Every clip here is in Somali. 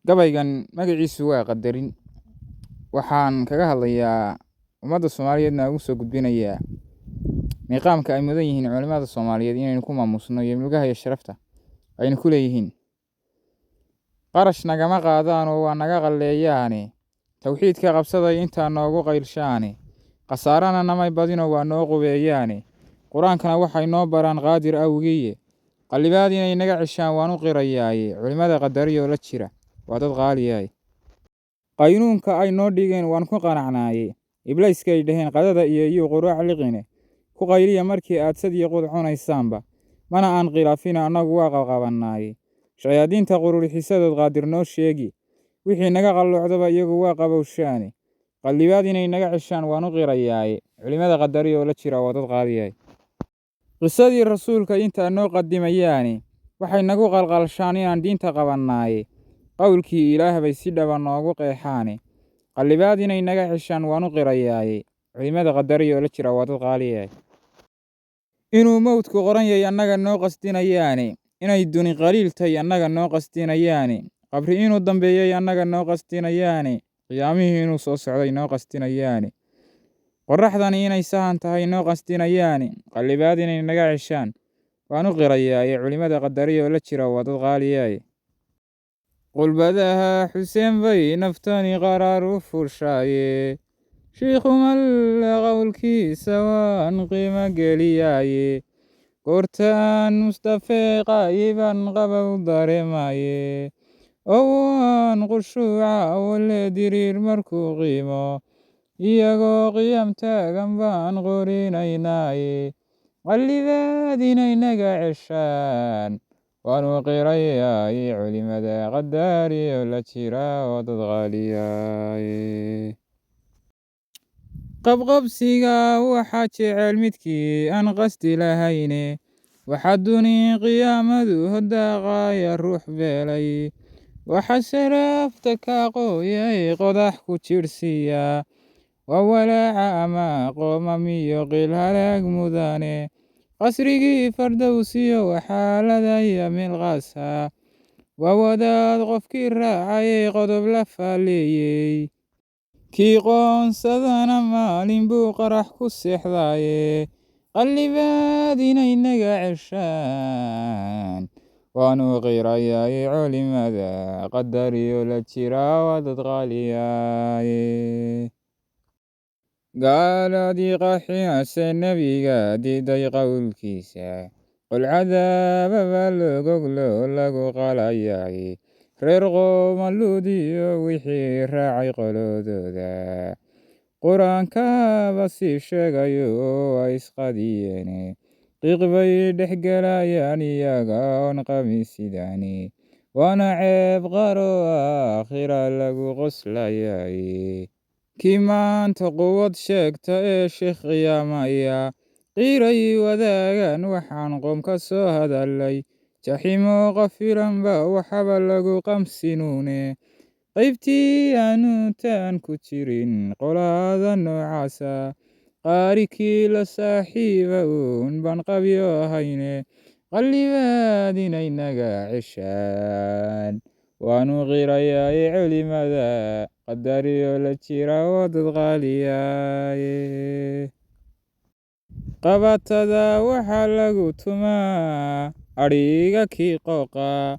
Gabaygan magaciisu waa qadarin. Waxaan kaga hadlayaa ummadda Soomaaliyeedna ugu soo gudbinayaa miiqaamka ay mudan yihiin culimada Soomaaliyeed inaynu ku maamusno iyo milgaha iyo sharafta aynu ku leeyihiin. Qarash nagama qaadaan oo waa naga qalleeyaane, tawxiidka qabsaday intaa noogu qaylshaane, khasaarana namay badino waa noo qubeeyaane, qur-aankana waxay noo baraan qaadir awgiye, qallibaad inay naga ceshaan waan u qirayaaye, culimada qadariyoo la jira waa dad qaaliyaay. qaynuunka ay noo dhigeen waan ku qanacnaaye, iblayskay dhaheen qadada iyo quraac liqine, ku qayliya markii aad sad iyo qud cunaysaanba, mana aan khilaafin annagu waa qabqabannaaye, shayaadiinta qururixisadood qaadir noo sheegi, wixii naga qalloocdaba iyagu waa qabowshaane, qallibaad inay naga ceshaan waan u qirayaaye, culimada qadariyoo la jira waa dad qaaliyaay. qisadii rasuulka intaa noo qadimayaane, waxay nagu qalqalshaan inaan diinta qabannaaye, qowlkii ilaah bay si dhaba noogu qeexaane, qallibaad inay naga ceshaan waan u qirayaaye, culimada qadariyoo la jira waa dad qaaliyaay. inuu mowdku qoran yahay annaga noo qasdinayaane, inay duni qaliiltay annaga noo qasdinayaane, qabri inuu dambeeyey annaga noo qasdinayaane, qiyaamihii inuu soo socday noo qasdinayaane, qorraxdani inay sahan tahay noo qasdinayaane, qallibaad inay naga ceshaan waan u qirayaaye, culimada qadariyoo la jira waa dad qaaliyaay. qulbadaha xuseen bay naftani qaraar u fushaaye, shiikhumalle qowlkiisa waan qiimo geliyaaye, goortaan mustafee qaayiban qabow dareemaaye, oo waan khushuuca walle diriir markuu qiimo, iyagoo qiyam taagan baan qorinaynaaye, qallibaad inay naga ceshaan waan u qirayaaye, culimada qadariyoo la jira waa dad qaaliyaaye. qabqabsiga waxaa jecel midkii aan qasdi lahayne, waxaa duni qiyaamadu hodaaqaya ruux beelay, waxa sharafta ka qooyay qodax ku jirhsiiya, waa walaaca ama qoomamiyo qil halaag mudane, qasrigii fardowsiyo waxaa ladaya milqaasa, waa wadaad qofkii raacayay qodob la faaleeyey, kii qoonsadana maalin buu qarax ku seexdaaye, qallibaad inay naga ceshaan waan u qirayaaye, culimada qadariyoo la jira waa dad qaaliyaaye. gaaladii qaxinase nebiga diiday qowlkiisa, qol cadaababa logoglo lagu qalayaaye, reer qoomaluudiyo wixii raacay qolodooda, qur-aankaba sii sheegayo oo ay isqadiyeene, qiiq bay dhex gelayaan iyaga oon qamiisidaani, waana ceeb qaro aakhira lagu qoslayaaye, kii maanta quwad sheegta ee sheekh qiyaamaya, qiiray wadaagaan waxaan qoom ka soo hadalay, jaximo qafilanba waxaba lagu qamsinuune, qaybtii aanutaan ku jirin qolaada noocaasa, qaarikii la saaxiiba uun baan qabyo ahayne, qallibaad inay naga ceshaan waan u qirayaaye, culimada qadariyoo la jira waa dad qaaliyaaye. qabatada waxaa lagu tumaa adhiga kii qooqa,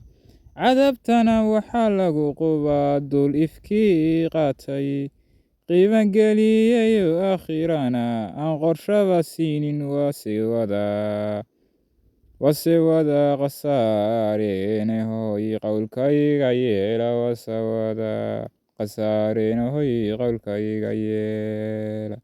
cadabtana waxaa lagu qubaa dul ifkii qaatay, qiimo geliyayo aakhirana aan qorshaba siinin, wase wada khasaareen hoy qowlkayga yeela, wase wada khasaareen hoy qowlkayga yeela.